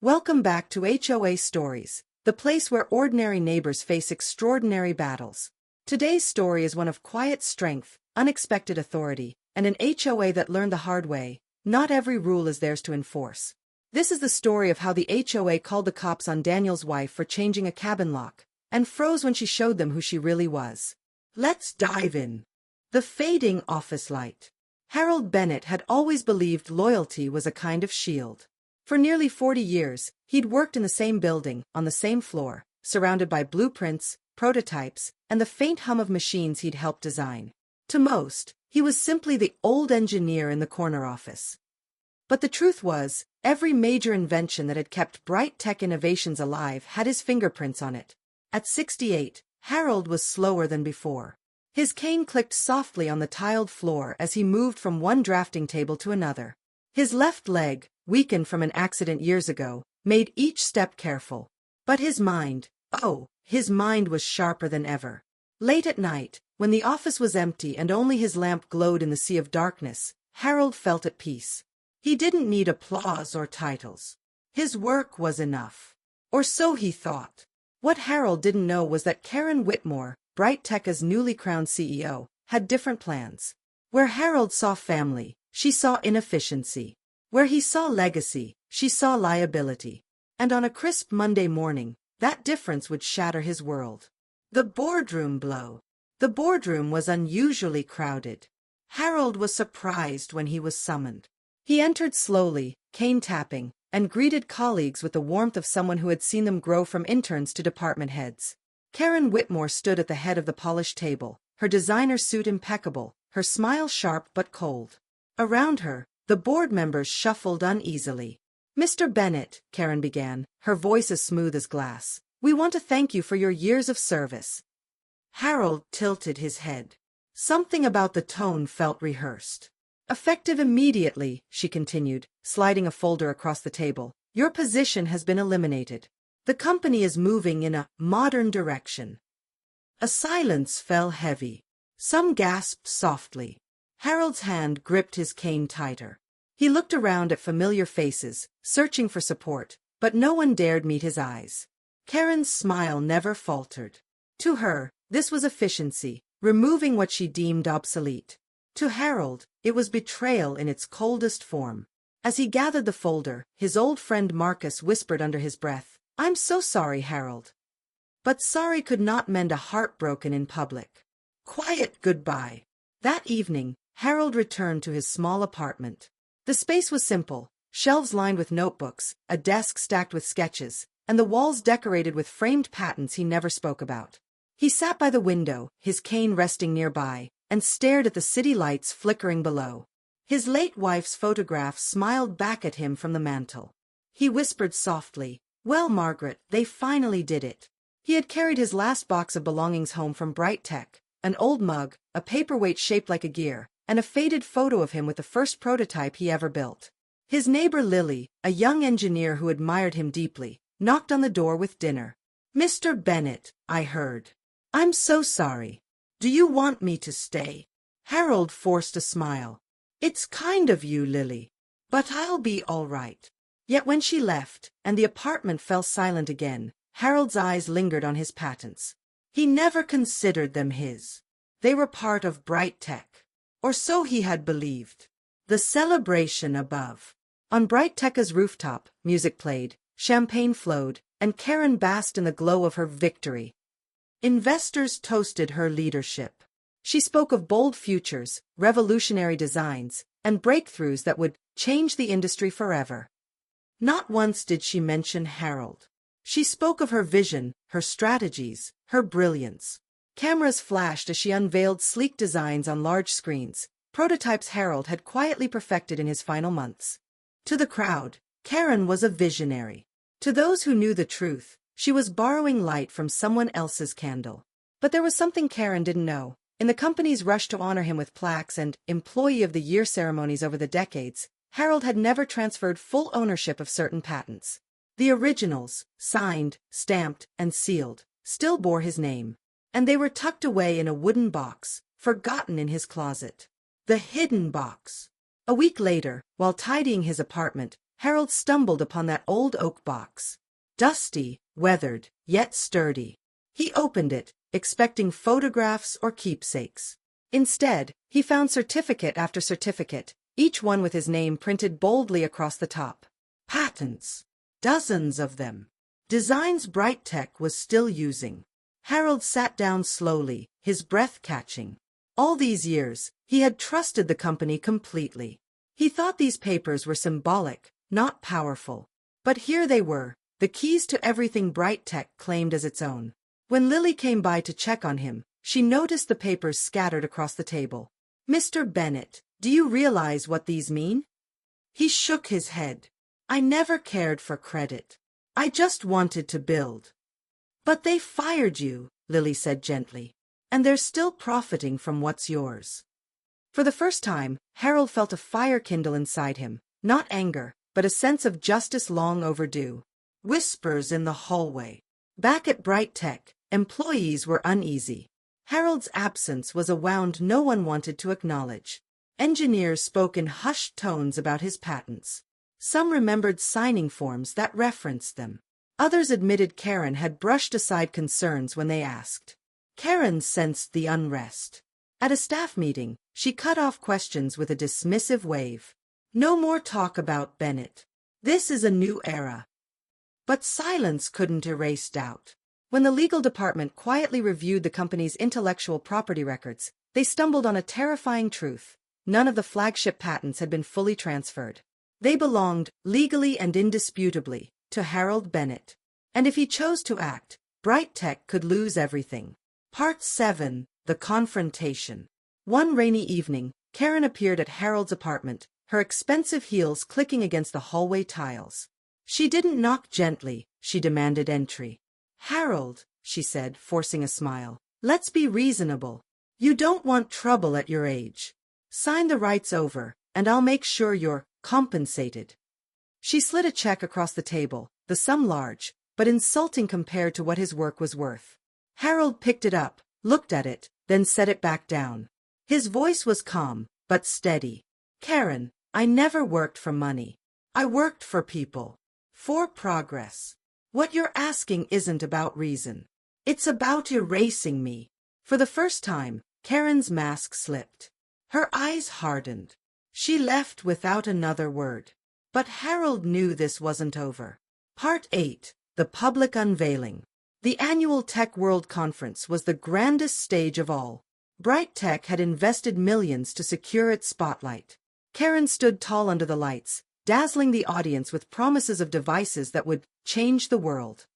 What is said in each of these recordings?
Welcome back to HOA Stories, the place where ordinary neighbors face extraordinary battles. Today's story is one of quiet strength, unexpected authority, and an HOA that learned the hard way. Not every rule is theirs to enforce. This is the story of how the HOA called the cops on Daniel's wife for changing a cabin lock, and froze when she showed them who she really was. Let's dive in. The fading office light. Harold Bennett had always believed loyalty was a kind of shield. For nearly 40 years, he'd worked in the same building, on the same floor, surrounded by blueprints, prototypes, and the faint hum of machines he'd helped design. To most, he was simply the old engineer in the corner office. But the truth was, every major invention that had kept bright tech innovations alive had his fingerprints on it. At 68, Harold was slower than before. His cane clicked softly on the tiled floor as he moved from one drafting table to another. His left leg, weakened from an accident years ago, made each step careful. But his mind was sharper than ever. Late at night, when the office was empty and only his lamp glowed in the sea of darkness, Harold felt at peace. He didn't need applause or titles. His work was enough. Or so he thought. What Harold didn't know was that Karen Whitmore, Bright Tech's newly crowned CEO, had different plans. Where Harold saw family, she saw inefficiency. Where he saw legacy, she saw liability. And on a crisp Monday morning, that difference would shatter his world. The boardroom blow. The boardroom was unusually crowded. Harold was surprised when he was summoned. He entered slowly, cane tapping, and greeted colleagues with the warmth of someone who had seen them grow from interns to department heads. Karen Whitmore stood at the head of the polished table, her designer suit impeccable, her smile sharp but cold. Around her, the board members shuffled uneasily. "Mr. Bennett," Karen began, her voice as smooth as glass, "we want to thank you for your years of service." Harold tilted his head. Something about the tone felt rehearsed. "Effective immediately," she continued, sliding a folder across the table, "your position has been eliminated. The company is moving in a modern direction." A silence fell heavy. Some gasped softly. Harold's hand gripped his cane tighter. He looked around at familiar faces, searching for support, but no one dared meet his eyes. Karen's smile never faltered. To her, this was efficiency, removing what she deemed obsolete. To Harold, it was betrayal in its coldest form. As he gathered the folder, his old friend Marcus whispered under his breath, "I'm so sorry, Harold." But sorry could not mend a heart broken in public. Quiet goodbye. That evening, Harold returned to his small apartment. The space was simple, shelves lined with notebooks, a desk stacked with sketches, and the walls decorated with framed patents he never spoke about. He sat by the window, his cane resting nearby, and stared at the city lights flickering below. His late wife's photograph smiled back at him from the mantel. He whispered softly, "Well, Margaret, they finally did it." He had carried his last box of belongings home from Bright Tech, an old mug, a paperweight shaped like a gear, and a faded photo of him with the first prototype he ever built. His neighbor Lily, a young engineer who admired him deeply, knocked on the door with dinner. "Mr. Bennett, I heard. I'm so sorry. Do you want me to stay?" Harold forced a smile. "It's kind of you, Lily. But I'll be all right." Yet when she left, and the apartment fell silent again, Harold's eyes lingered on his patents. He never considered them his. They were part of Bright Tech. Or so he had believed. The celebration above. On Bright Tech's rooftop, music played, champagne flowed, and Karen basked in the glow of her victory. Investors toasted her leadership. She spoke of bold futures, revolutionary designs, and breakthroughs that would change the industry forever. Not once did she mention Harold. She spoke of her vision, her strategies, her brilliance. Cameras flashed as she unveiled sleek designs on large screens, prototypes Harold had quietly perfected in his final months. To the crowd, Karen was a visionary. To those who knew the truth, she was borrowing light from someone else's candle. But there was something Karen didn't know. In the company's rush to honor him with plaques and Employee of the Year ceremonies over the decades, Harold had never transferred full ownership of certain patents. The originals, signed, stamped, and sealed, still bore his name. And they were tucked away in a wooden box, forgotten in his closet. The hidden box. A week later, while tidying his apartment, Harold stumbled upon that old oak box. Dusty, weathered, yet sturdy. He opened it, expecting photographs or keepsakes. Instead, he found certificate after certificate, each one with his name printed boldly across the top. Patents. Dozens of them. Designs Bright was still using. Harold sat down slowly, his breath catching. All these years, he had trusted the company completely. He thought these papers were symbolic, not powerful. But here they were, the keys to everything Bright claimed as its own. When Lily came by to check on him, she noticed the papers scattered across the table. "Mr. Bennett, do you realize what these mean?" He shook his head. "I never cared for credit. I just wanted to build." "But they fired you," Lily said gently. "And they're still profiting from what's yours." For the first time, Harold felt a fire kindle inside him, not anger, but a sense of justice long overdue. Whispers in the hallway. Back at Bright employees were uneasy. Harold's absence was a wound no one wanted to acknowledge. Engineers spoke in hushed tones about his patents. Some remembered signing forms that referenced them. Others admitted Karen had brushed aside concerns when they asked. Karen sensed the unrest. At a staff meeting, she cut off questions with a dismissive wave. "No more talk about Bennett. This is a new era." But silence couldn't erase doubt. When the legal department quietly reviewed the company's intellectual property records, they stumbled on a terrifying truth. None of the flagship patents had been fully transferred. They belonged, legally and indisputably, to Harold Bennett. And if he chose to act, Bright could lose everything. Part 7. The Confrontation. One rainy evening, Karen appeared at Harold's apartment, her expensive heels clicking against the hallway tiles. She didn't knock gently, she demanded entry. "Harold," she said, forcing a smile, "let's be reasonable. You don't want trouble at your age. Sign the rights over, and I'll make sure you're compensated." She slid a check across the table, the sum large, but insulting compared to what his work was worth. Harold picked it up, looked at it, then set it back down. His voice was calm, but steady. "Karen, I never worked for money. I worked for people. For progress. What you're asking isn't about reason. It's about erasing me." For the first time, Karen's mask slipped. Her eyes hardened. She left without another word. But Harold knew this wasn't over. Part 8. The Public Unveiling. The annual Tech World Conference was the grandest stage of all. Bright had invested millions to secure its spotlight. Karen stood tall under the lights, dazzling the audience with promises of devices that would change the world.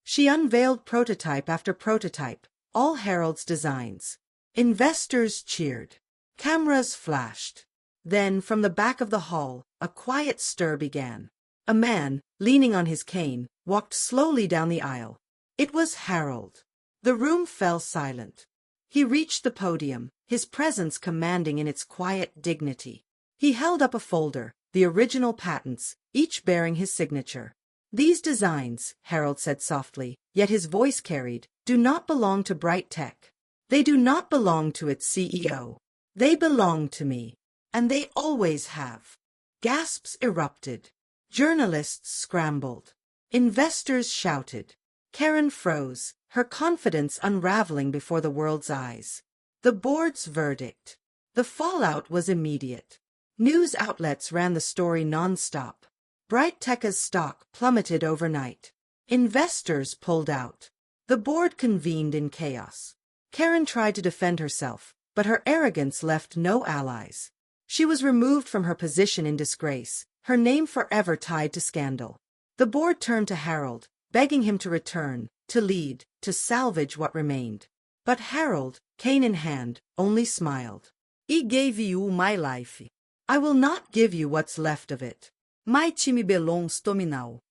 She unveiled prototype after prototype, all Harold's designs. Investors cheered. Cameras flashed. Then, from the back of the hall, a quiet stir began. A man, leaning on his cane, walked slowly down the aisle. It was Harold. The room fell silent. He reached the podium, his presence commanding in its quiet dignity. He held up a folder, the original patents, each bearing his signature. "These designs," Harold said softly, yet his voice carried, "do not belong to Bright Tech. They do not belong to its CEO. They belong to me. And they always have." Gasps erupted. Journalists scrambled. Investors shouted. Karen froze, her confidence unraveling before the world's eyes. The board's verdict. The fallout was immediate. News outlets ran the story nonstop. Bright Tech's stock plummeted overnight. Investors pulled out. The board convened in chaos. Karen tried to defend herself, but her arrogance left no allies. She was removed from her position in disgrace, her name forever tied to scandal. The board turned to Harold, begging him to return, to lead, to salvage what remained. But Harold, cane in hand, only smiled. "I gave you my life. I will not give you what's left of it. My time belongs to me now."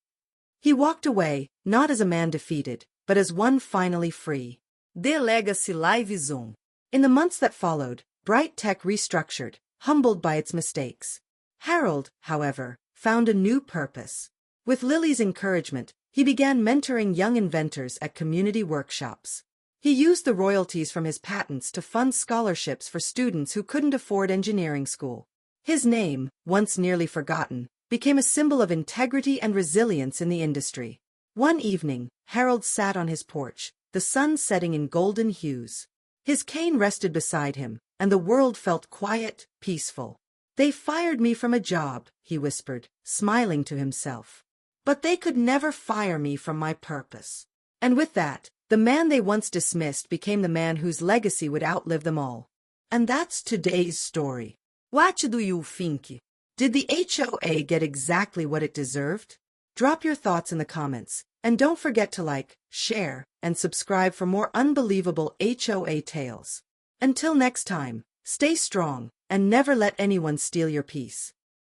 He walked away, not as a man defeated, but as one finally free. The legacy lives on. In the months that followed, Bright Tech restructured, humbled by its mistakes. Harold, however, found a new purpose. With Lily's encouragement, he began mentoring young inventors at community workshops. He used the royalties from his patents to fund scholarships for students who couldn't afford engineering school. His name, once nearly forgotten, became a symbol of integrity and resilience in the industry. One evening, Harold sat on his porch, the sun setting in golden hues. His cane rested beside him, and the world felt quiet, peaceful. "They fired me from a job," he whispered, smiling to himself. "But they could never fire me from my purpose." And with that, the man they once dismissed became the man whose legacy would outlive them all. And that's today's story. What do you think? Did the HOA get exactly what it deserved? Drop your thoughts in the comments, and don't forget to like, share, and subscribe for more unbelievable HOA tales. Until next time, stay strong, and never let anyone steal your peace.